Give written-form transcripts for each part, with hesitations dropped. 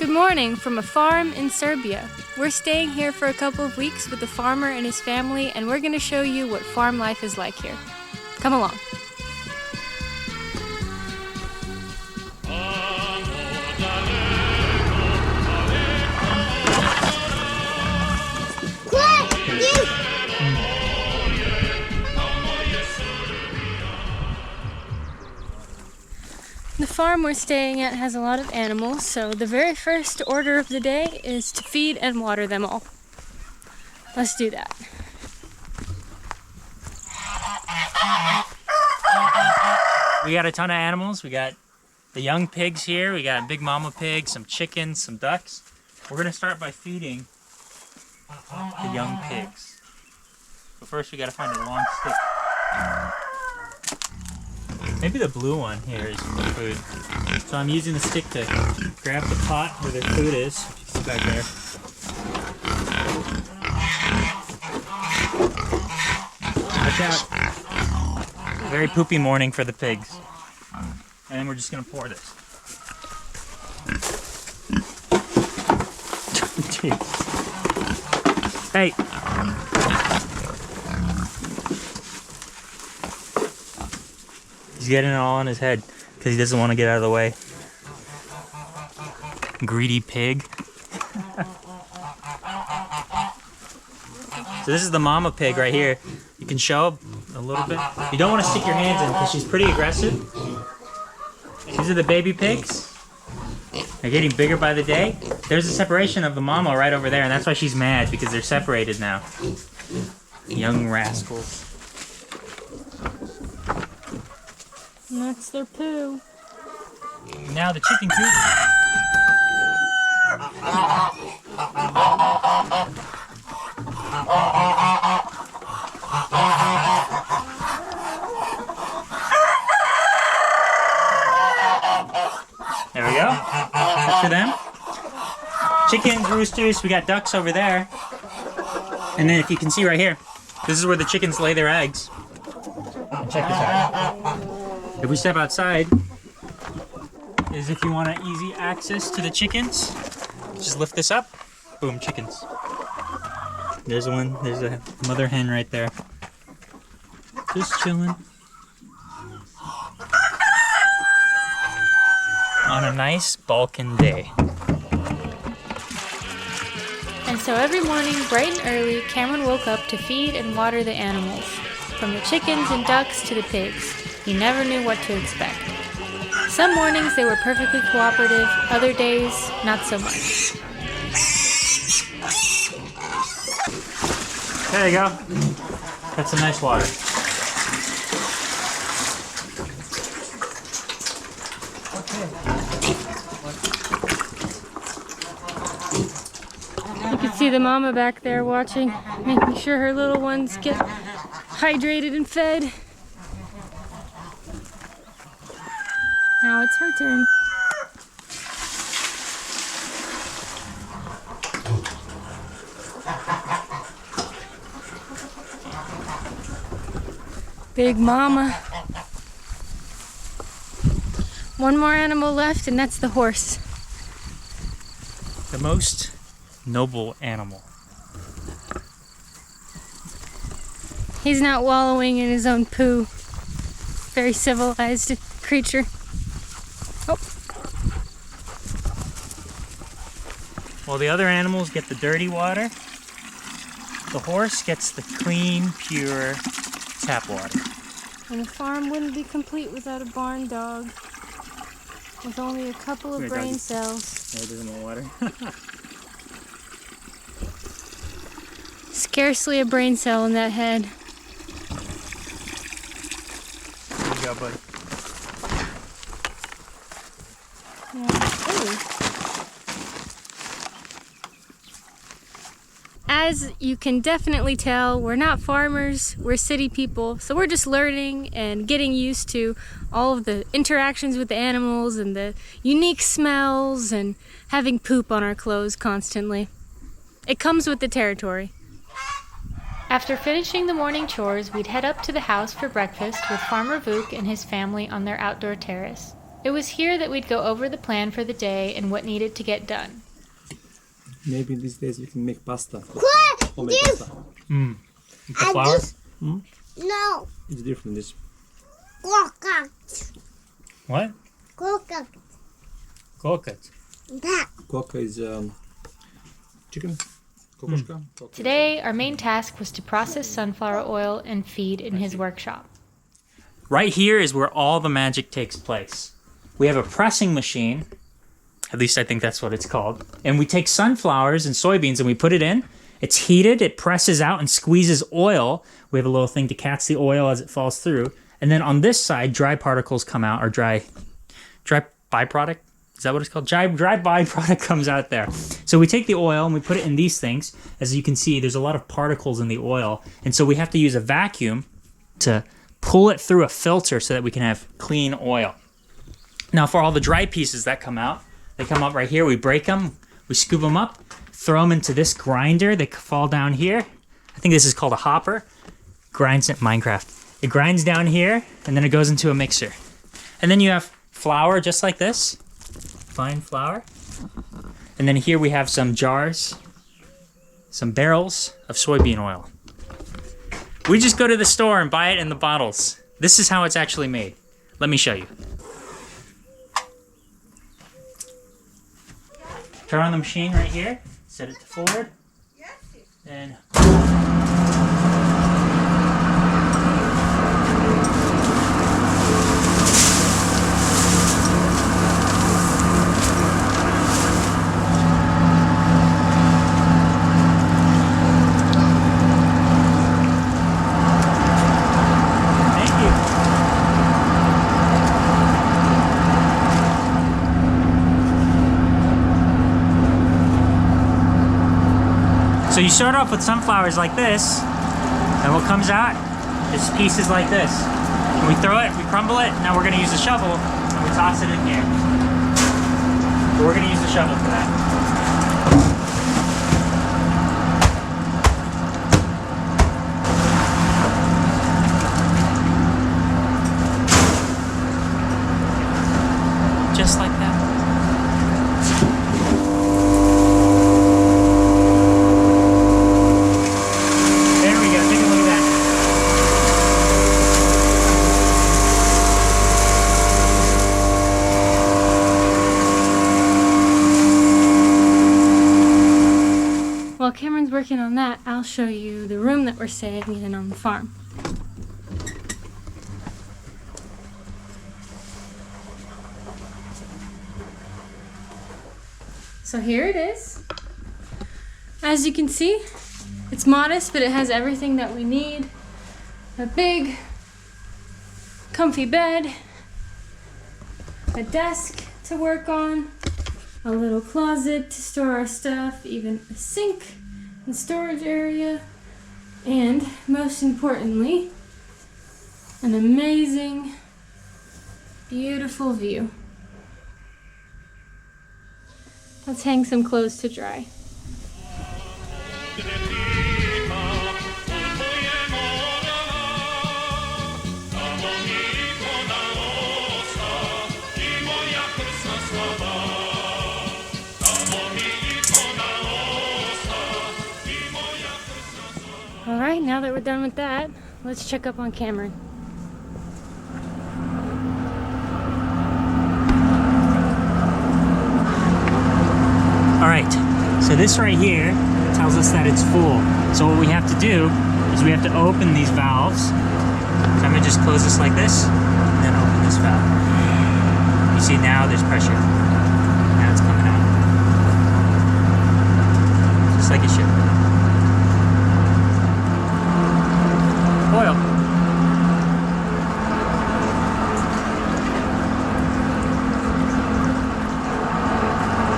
Good morning from a farm in Serbia. We're staying here for a couple of weeks with the farmer and his family, and we're going to show you what farm life is like here. Come along. The farm we're staying at has a lot of animals, so the very first order of the day is to feed and water them all. Let's do that. We got a ton of animals. We got the young pigs here. We got big mama pigs, some chickens, some ducks. We're gonna start by feeding the young pigs. But first we gotta find a long stick. Maybe the blue one here is for food. So I'm using the stick to grab the pot where their food is. If you see back there. Watch out. Very poopy morning for the pigs. And then we're just gonna pour this. Hey. He's getting it all on his head because he doesn't want to get out of the way. Greedy pig. So this is the mama pig right here. You can show a little bit. You don't want to stick your hands in because she's pretty aggressive. These are the baby pigs. They're getting bigger by the day. There's a separation of the mama right over there, and that's why she's mad, because they're separated now. Young rascals. And that's their poo. Now the chicken coop. There we go. That's for them. Chickens, roosters, we got ducks over there. And then if you can see right here, this is where the chickens lay their eggs. Check this out. If we step outside, is if you want an easy access to the chickens, just lift this up, boom, chickens. There's one, there's a mother hen right there. Just chilling. On a nice Balkan day. And so every morning, bright and early, Cameron woke up to feed and water the animals. From the chickens and ducks to the pigs. He never knew what to expect. Some mornings they were perfectly cooperative, other days, not so much. There you go. That's some nice water. You can see the mama back there watching, making sure her little ones get hydrated and fed. Now it's her turn. Big mama. One more animal left, and that's the horse. The most noble animal. He's not wallowing in his own poo. Very civilized creature. Oh. While the other animals get the dirty water, the horse gets the clean, pure tap water. And a farm wouldn't be complete without a barn dog with only a couple of brain cells. Oh, there's more water. Scarcely a brain cell in that head. There you go, buddy. As you can definitely tell, we're not farmers, we're city people, so we're just learning and getting used to all of the interactions with the animals and the unique smells and having poop on our clothes constantly. It comes with the territory. After finishing the morning chores, we'd head up to the house for breakfast with Farmer Vuk and his family on their outdoor terrace. It was here that we'd go over the plan for the day and what needed to get done. Maybe these days we can make pasta. What? Homemade This? pasta. The flour? No. It's different. This Coconut. What? Coconut. Coconut. That. coca is chicken. Kokoška. Coca. Today, our main task was to process sunflower oil and feed in his workshop. Right here is where all the magic takes place. We have a pressing machine, at least I think that's what it's called, and we take sunflowers and soybeans and we put it in. It's heated, it presses out and squeezes oil. We have a little thing to catch the oil as it falls through. And then on this side, dry particles come out, or dry byproduct? Is that what it's called? Dry byproduct comes out there. So we take the oil and we put it in these things. As you can see, there's a lot of particles in the oil. And so we have to use a vacuum to pull it through a filter so that we can have clean oil. Now for all the dry pieces that come out, they come up right here. We break them, we scoop them up, throw them into this grinder. They fall down here. I think this is called a hopper. Grinds it, Minecraft. It grinds down here and then it goes into a mixer. And then you have flour just like this, fine flour. And then here we have some jars, some barrels of soybean oil. We just go to the store and buy it in the bottles. This is how it's actually made. Let me show you. Turn on the machine right here, set it to forward, and so you start off with sunflowers like this, and what comes out is pieces like this. And we throw it, we crumble it, now we're gonna use a shovel, and we toss it in here. So we're gonna use the shovel for that. Just like that. While Cameron's working on that, I'll show you the room that we're staying in on the farm. So here it is. As you can see, it's modest, but it has everything that we need. A big, comfy bed, a desk to work on, a little closet to store our stuff, even a sink and storage area, and most importantly, an amazing, beautiful view. Let's hang some clothes to dry. All right, now that we're done with that, let's check up on Cameron. All right, so this right here tells us that it's full. So what we have to do is we have to open these valves. So I'm gonna just close this like this, and then open this valve. You see now there's pressure. Now it's coming out. Just like it should. Oil.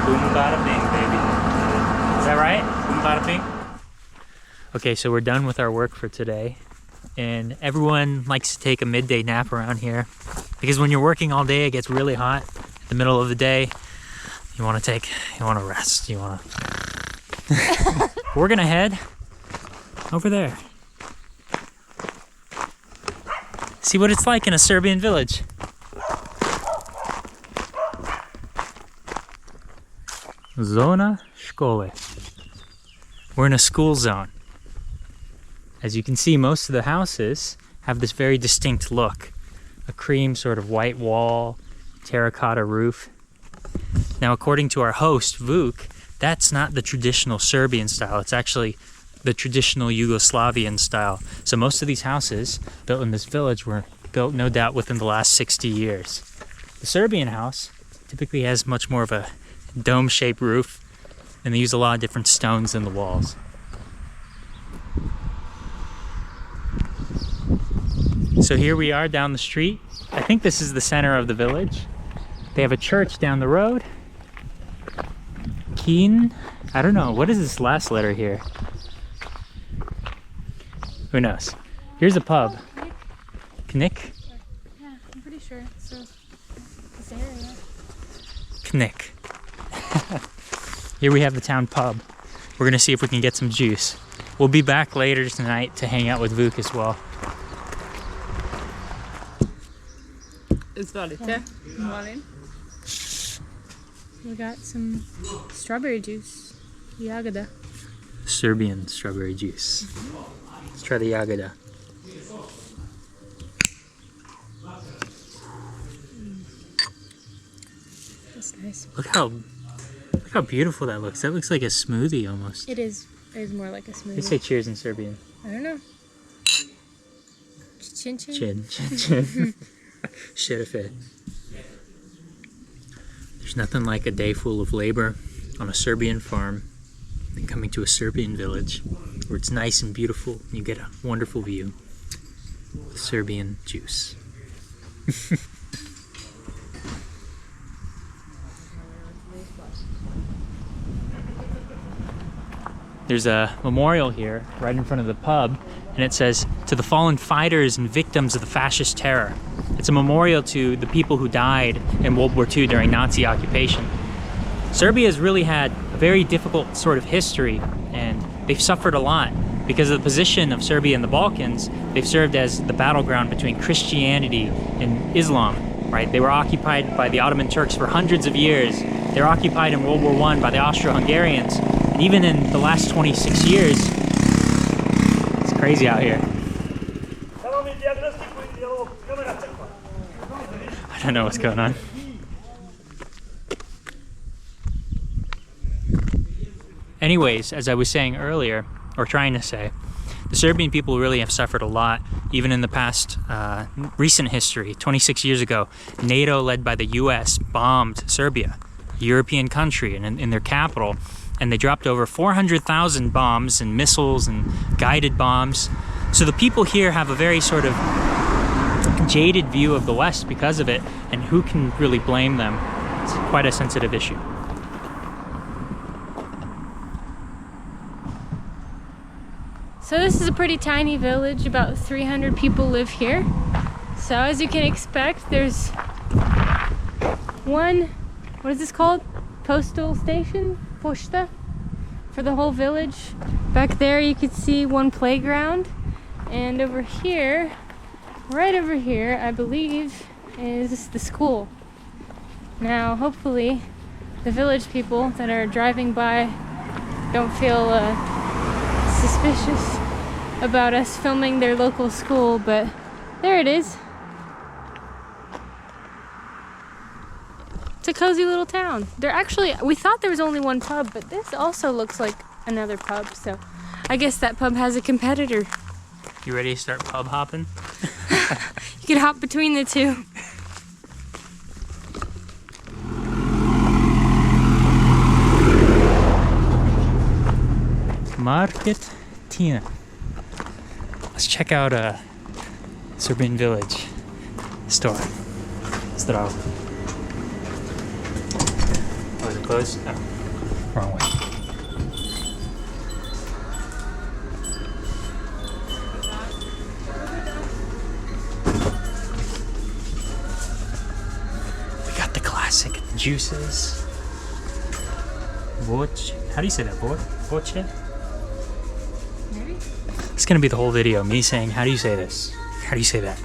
Boom bada bing, baby. Is that right? Boom bada bing? Okay, so we're done with our work for today. And everyone likes to take a midday nap around here. Because when you're working all day, it gets really hot. In the middle of the day, you want to rest. We're gonna head over there. See what it's like in a Serbian village. Zona Škole. We're in a school zone. As you can see, most of the houses have this very distinct look. A cream sort of white wall, terracotta roof. Now, according to our host, Vuk, that's not the traditional Serbian style. It's actually the traditional Yugoslavian style. So most of these houses built in this village were built, no doubt, within the last 60 years. The Serbian house typically has much more of a dome-shaped roof, and they use a lot of different stones in the walls. So here we are down the street. I think this is the center of the village. They have a church down the road. Keen? I don't know. What is this last letter here? Who knows? Here's a pub. Knik? Yeah, I'm pretty sure. So, this area. Knik. Here we have the town pub. We're gonna see if we can get some juice. We'll be back later tonight to hang out with Vuk as well. Izvolite, molim. We got some strawberry juice. Jagoda. Serbian strawberry juice. Let's try the Jagoda. That's nice. Look how beautiful that looks. That looks like a smoothie almost. It is more like a smoothie. They say cheers in Serbian. I don't know. Chin chin. Chin, chin, chin. Sherife. There's nothing like a day full of labor on a Serbian farm than coming to a Serbian village where it's nice and beautiful and you get a wonderful view with Serbian juice. There's a memorial here right in front of the pub, and it says, "To the fallen fighters and victims of the fascist terror." It's a memorial to the people who died in World War II during Nazi occupation. Serbia has really had a very difficult sort of history, and they've suffered a lot. Because of the position of Serbia in the Balkans, they've served as the battleground between Christianity and Islam, right? They were occupied by the Ottoman Turks for hundreds of years. They were occupied in World War I by the Austro-Hungarians. And even in the last 26 years, it's crazy out here. I don't know what's going on. Anyways, as I was saying earlier, or trying to say, the Serbian people really have suffered a lot, even in the past recent history. 26 years ago, NATO, led by the US, bombed Serbia, a European country, and in their capital, and they dropped over 400,000 bombs and missiles and guided bombs. So the people here have a very sort of jaded view of the West because of it, and who can really blame them? It's quite a sensitive issue. So this is a pretty tiny village. About 300 people live here. So as you can expect, there's one, what is this called? Postal station? Posta? For the whole village. Back there you could see one playground. And over here, right over here, I believe, is the school. Now, hopefully, the village people that are driving by don't feel suspicious about us filming their local school, but there it is. It's a cozy little town. We thought there was only one pub, but this also looks like another pub, so I guess that pub has a competitor. You ready to start pub hopping? You could hop between the two. Market Tina. Let's check out a Serbian village store. Zdravo. Oh, is it closed? Oh, wrong way. We got the classic juices. Voce. How do you say that? Voce? Maybe? It's gonna be the whole video, me saying, how do you say this? How do you say that?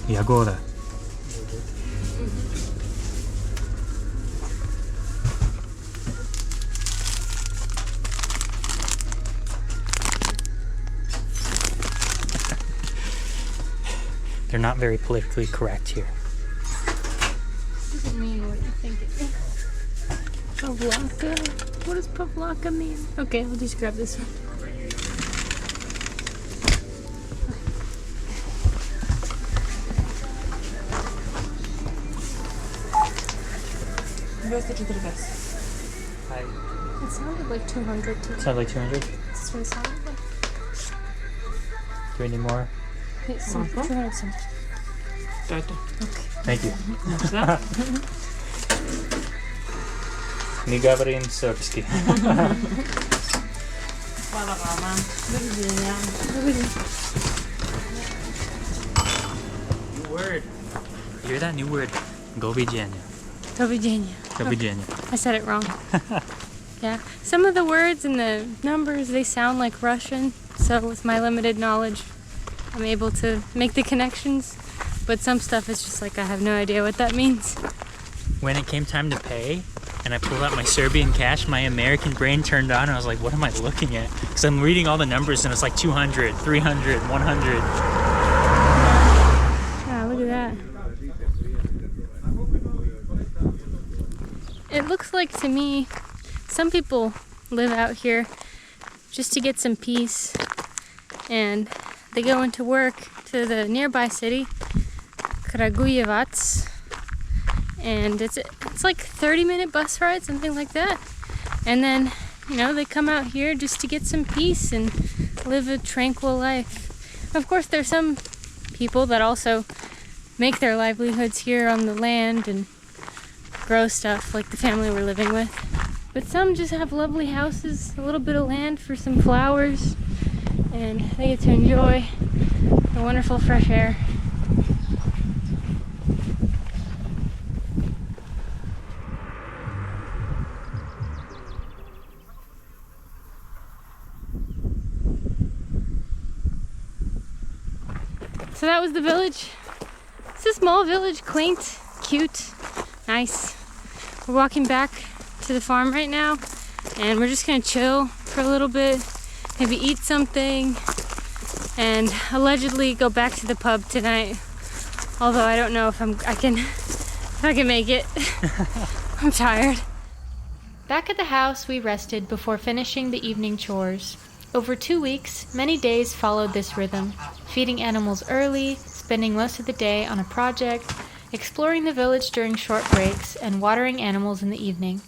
Jagoda. They're not very politically correct here. Doesn't mean what you think it means. Pavlaka? What does pavlaka mean? Okay, I'll just grab this one. It sounded like 200 too. Sounds like 200. That's what it sounded like. Do we need more? It's some 200 something. Thank you. Nie говорим сербski. New word. You hear that? New word. Govidzenia. Doviđenja. Govidzenia. I said it wrong. Yeah. Some of the words and the numbers, they sound like Russian. So with my limited knowledge, I'm able to make the connections. But some stuff is just like, I have no idea what that means. When it came time to pay, and I pulled out my Serbian cash, my American brain turned on, and I was like, what am I looking at? Because I'm reading all the numbers, and it's like 200, 300, 100. Wow, look at that. It looks like to me, some people live out here just to get some peace, and they go into work to the nearby city, Kragujevac, and it's like 30-minute bus ride, something like that. And then, you know, they come out here just to get some peace and live a tranquil life. Of course, there's some people that also make their livelihoods here on the land and grow stuff like the family we're living with. But some just have lovely houses, a little bit of land for some flowers, and they get to enjoy the wonderful fresh air. So that was the village. It's a small village, quaint, cute, nice. We're walking back to the farm right now, and we're just gonna chill for a little bit, maybe eat something, and allegedly go back to the pub tonight. Although I don't know if I can make it. I'm tired. Back at the house, we rested before finishing the evening chores. Over 2 weeks, many days followed this rhythm, feeding animals early, spending most of the day on a project, exploring the village during short breaks, and watering animals in the evening.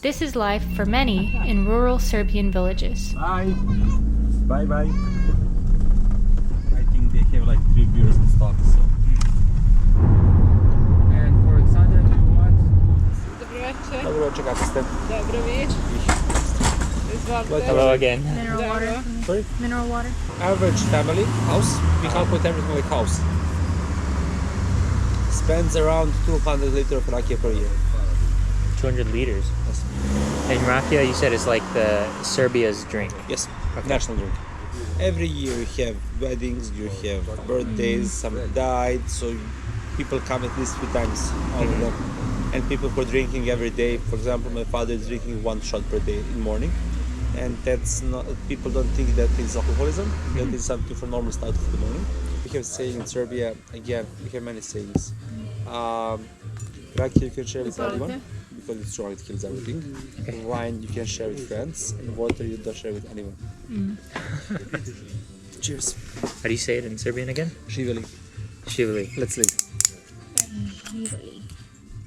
This is life for many in rural Serbian villages. Bye. Bye bye. I think they have like 3 beers in stock, so. And for Alexander, do you want? Dobro večer, kako ste? Hello again. Mineral water. Sorry? Mineral water. Average family house, we calculate everything like house. Spends around 200 liters of rakia per year. 200 liters. Yes. And rakia, you said, is like the Serbia's drink. Yes, Okay. national drink. Every year you have weddings, you have birthdays, some died, so people come at least 3 times, all of them. And people who are drinking every day, for example, my father is drinking 1 shot per day in the morning. And that's not, people don't think that is alcoholism, that is something for normal start of the morning. We have saying in Serbia, again, we have many sayings. Rakia you can share with everyone, because it's strong, it kills everything. Wine you can share with friends, and water you don't share with anyone. Cheers. How do you say it in Serbian again? Živjeli. Shivali. Let's leave.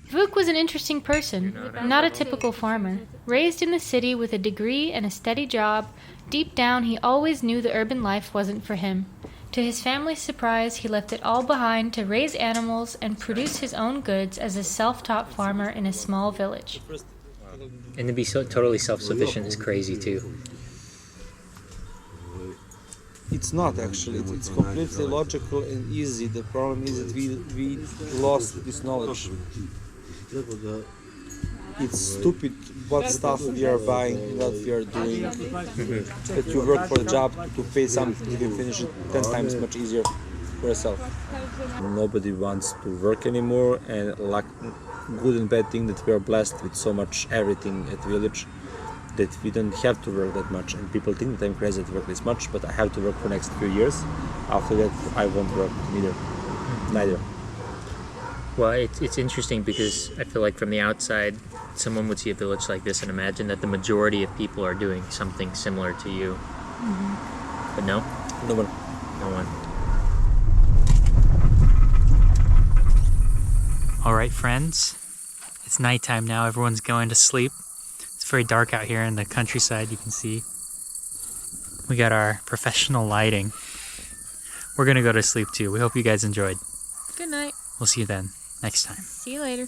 Vuk was an interesting person, not a typical farmer. Raised in the city with a degree and a steady job, deep down he always knew the urban life wasn't for him. To his family's surprise, he left it all behind to raise animals and produce his own goods as a self-taught farmer in a small village. And to be so totally self-sufficient is crazy too. It's not actually, it's completely logical and easy. The problem is that we lost this knowledge. It's stupid what stuff we are buying, what we are doing. That you work for a job to pay something, you can finish it 10 times much easier for yourself. Nobody wants to work anymore, and like good and bad thing that we are blessed with so much everything at village that we don't have to work that much. And people think that I'm crazy to work this much, but I have to work for next few years. After that, I won't work neither. Neither. Well, it's interesting because I feel like from the outside, someone would see a village like this and imagine that the majority of people are doing something similar to you. But no, No one. no one. All right, friends. It's nighttime now. Everyone's going to sleep. It's very dark out here in the countryside, you can see. We got our professional lighting. We're going to go to sleep too. We hope you guys enjoyed. Good night. We'll see you then next time. See you later.